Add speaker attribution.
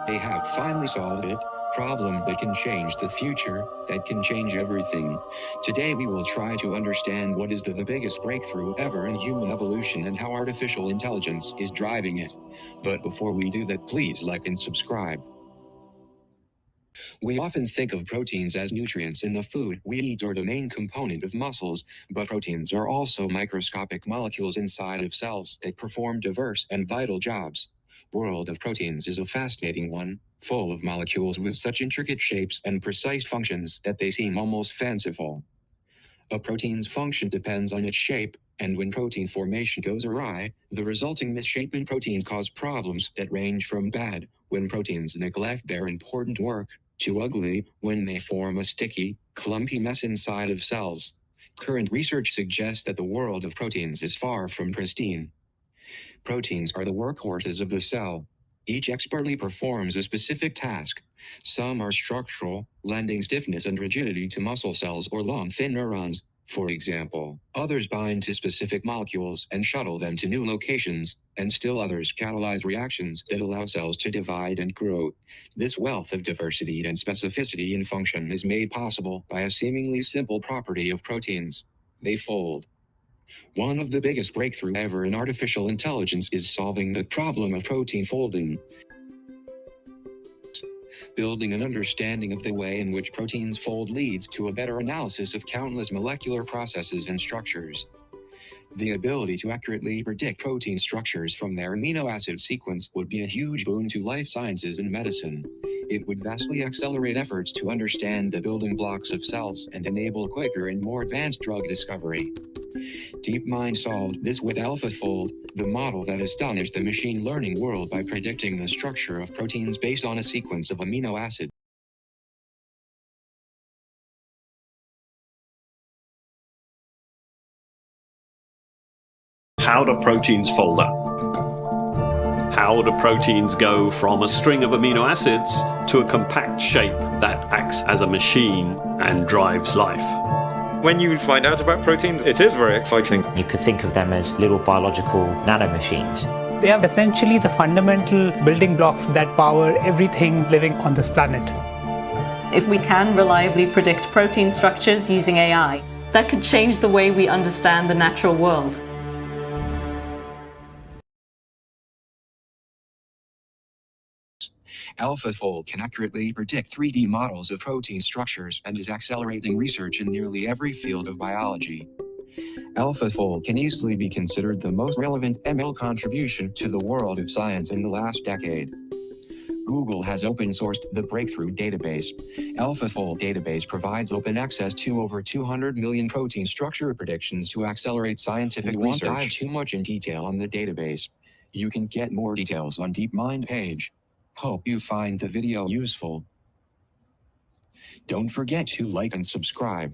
Speaker 1: They have finally solved it. Problem that can change the future, that can change everything. Today we will try to understand what is the biggest breakthrough ever in human evolution and how artificial intelligence is driving it. But before we do that, please like and subscribe. We often think of proteins as nutrients in the food we eat or the main component of muscles, but proteins are also microscopic molecules inside of cells that perform diverse and vital jobs. World of proteins is a fascinating one, full of molecules with such intricate shapes and precise functions that they seem almost fanciful. A protein's function depends on its shape, and when protein formation goes awry, the resulting misshapen proteins cause problems that range from bad, when proteins neglect their important work, to ugly, when they form a sticky, clumpy mess inside of cells. Current research suggests that the world of proteins is far from pristine. Proteins are the workhorses of the cell. Each expertly performs a specific task. Some are structural, lending stiffness and rigidity to muscle cells or long thin neurons, for example. Others bind to specific molecules and shuttle them to new locations, and still others catalyze reactions that allow cells to divide and grow. This wealth of diversity and specificity in function is made possible by a seemingly simple property of proteins. They fold. One of the biggest breakthroughs ever in artificial intelligence is solving the problem of protein folding. Building an understanding of the way in which proteins fold leads to a better analysis of countless molecular processes and structures. The ability to accurately predict protein structures from their amino acid sequence would be a huge boon to life sciences and medicine. It would vastly accelerate efforts to understand the building blocks of cells and enable quicker and more advanced drug discovery. DeepMind solved this with AlphaFold, the model that astonished the machine learning world by predicting the structure of proteins based on a sequence of amino acids.
Speaker 2: How do proteins fold up? How do proteins go from a string of amino acids to a compact shape that acts as a machine and drives life?
Speaker 3: When you find out about proteins, it is very exciting.
Speaker 4: You could think of them as little biological nanomachines.
Speaker 5: They are essentially the fundamental building blocks that power everything living on this planet.
Speaker 6: If we can reliably predict protein structures using AI, that could change the way we understand the natural world.
Speaker 1: AlphaFold can accurately predict 3D models of protein structures and is accelerating research in nearly every field of biology. AlphaFold can easily be considered the most relevant ML contribution to the world of science in the last decade. Google has open-sourced the Breakthrough database. AlphaFold database provides open access to over 200 million protein structure predictions to accelerate scientific research. We won't dive too much in detail on the database. You can get more details on DeepMind page. Hope you find the video useful. Don't forget to like and subscribe.